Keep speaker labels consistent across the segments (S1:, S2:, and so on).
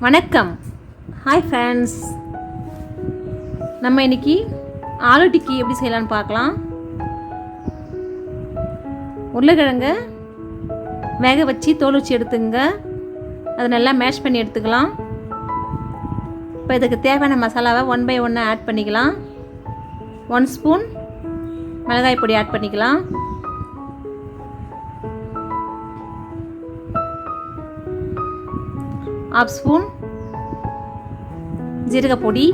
S1: வணக்கம். Hi friends. நம்ம இன்றைக்கி ஆலு டிக்கி எப்படி செய்யலான்னு பார்க்கலாம். உருளைக்கிழங்க வேக வச்சு தோல் வச்சு எடுத்துங்க. அதை நல்லா மேஷ் பண்ணி எடுத்துக்கலாம். இப்போ இதுக்கு தேவையான மசாலாவை 1 by 1 ஆட் பண்ணிக்கலாம். 1 ஸ்பூன் மிளகாய் பொடி ஆட் பண்ணிக்கலாம். ½ ஸ்பூன் ஜீரக பொடி,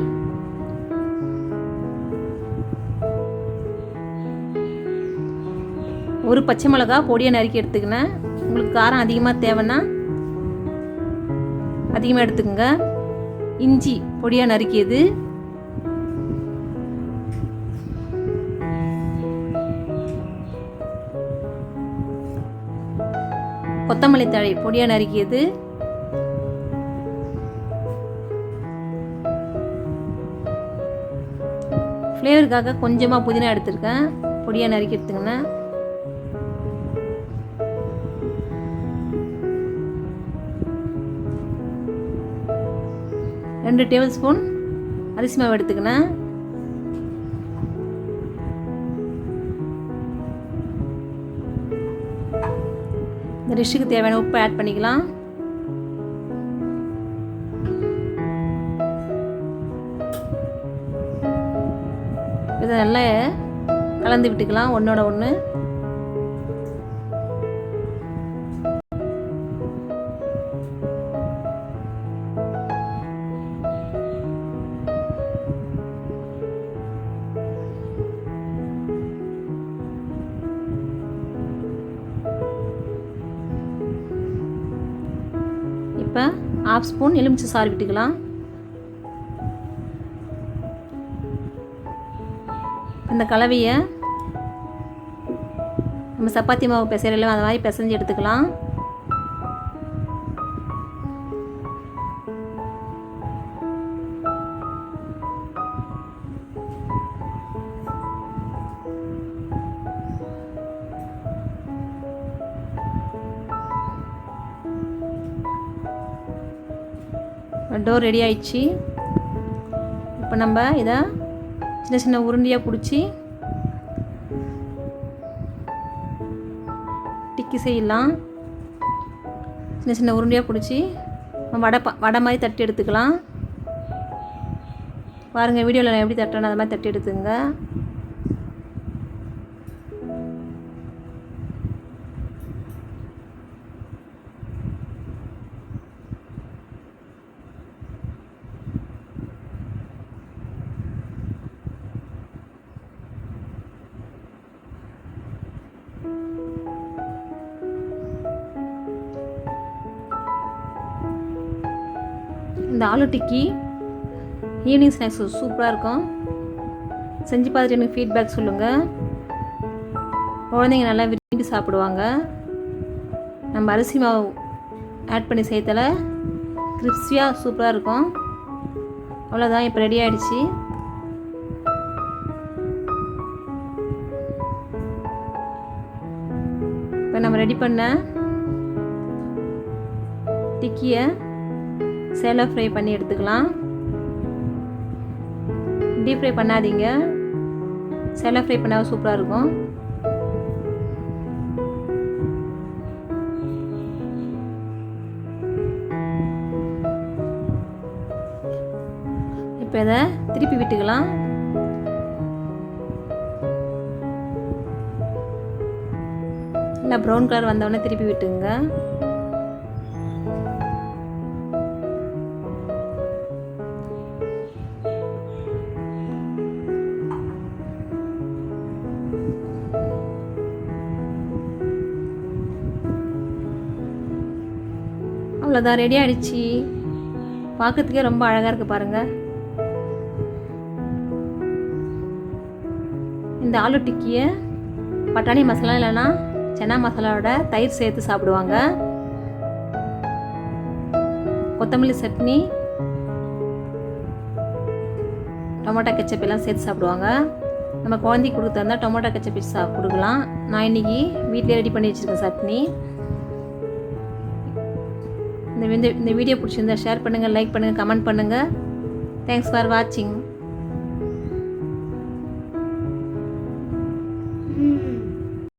S1: 1 பச்சை மிளகா பொடியை நறுக்கி எடுத்துக்கினேன். உங்களுக்கு காரம் அதிகமாக தேவைன்னா அதிகமாக எடுத்துக்கோங்க. இஞ்சி பொடியாக நறுக்கியது, கொத்தமல்லி தழை பொடியாக நறுக்கியது, ஃப்ளேவருக்காக கொஞ்சமாக புதினா எடுத்துருக்கேன், பொடியாக நறுக்கி எடுத்துங்கண்ணே. ரெண்டு டேபிள் ஸ்பூன் அரிசி மாவு எடுத்துக்கினேன். இந்த டிஷ்ஷுக்கு தேவையான உப்பு ஆட் பண்ணிக்கலாம். இதை நல்லா கலந்து விட்டுக்கலாம் ஒன்றோட ஒன்று. இப்போ ½ ஸ்பூன் எலுமிச்சை சாறு விட்டுக்கலாம். இந்த கலவையை நம்ம சப்பாத்தி மாவு பிசைறலாம், அந்த மாதிரி பிசைஞ்சு எடுத்துக்கலாம். டோ ரெடி ஆயிடுச்சு. இப்போ நம்ம இதை சின்ன சின்ன உருண்டையாக பிடிச்சி டிக்கி செய்யலாம். சின்ன சின்ன உருண்டையாக பிடிச்சி வடை மாதிரி தட்டி எடுத்துக்கலாம். பாருங்கள் வீடியோவில் நான் எப்படி தட்டுறேன்னு அது மாதிரி தட்டி எடுத்துங்க. இந்த ஆலு டிக்கி ஈவினிங் ஸ்நாக்ஸ் சூப்பராக இருக்கும். செஞ்சு பார்த்துட்டு எனக்கு ஃபீட்பேக் சொல்லுங்கள். குழந்தைங்க நல்லா விரும்பி சாப்பிடுவாங்க. நம்ம அரிசி மாவு ஆட் பண்ணி செய்யறதால கிரிஸ்பியாக சூப்பராக இருக்கும். அவ்வளோதான், இப்போ ரெடி ஆகிடுச்சு. இப்போ நம்ம ரெடி பண்ண டிக்கியை சேலோ ஃப்ரை பண்ணி எடுத்துக்கலாம். டீப் ஃப்ரை பண்ணாதீங்க, சேலோ ஃப்ரை பண்ணால் சூப்பராக இருக்கும். இப்போ இதை திருப்பி விட்டுக்கலாம். நல்லா ப்ரௌன் கலர் வந்தோடனே திருப்பி விட்டுங்க. அவ்வளோதான், ரெடி ஆகிடுச்சு. பார்க்கறதுக்கே ரொம்ப அழகாக இருக்குது பாருங்கள். இந்த ஆலு டிக்கியை பட்டாணி மசாலா இல்லைன்னா சன்னா மசாலாவோட தயிர் சேர்த்து சாப்பிடுவாங்க. கொத்தமல்லி சட்னி, டொமேட்டோ கெச்சப் எல்லாம் சேர்த்து சாப்பிடுவாங்க. நம்ம குழந்தைக்கு கொடுத்தா டொமேட்டோ கெச்சப் கொடுக்கலாம். நான் இன்றைக்கி வீட்டிலே ரெடி பண்ணி வச்சுருக்கேன் சட்னி. இந்த வீடியோ பிடிச்சிருந்தா ஷேர் பண்ணுங்கள், லைக் பண்ணுங்கள், கமெண்ட் பண்ணுங்கள். தேங்க்ஸ் ஃபார் வாட்சிங்.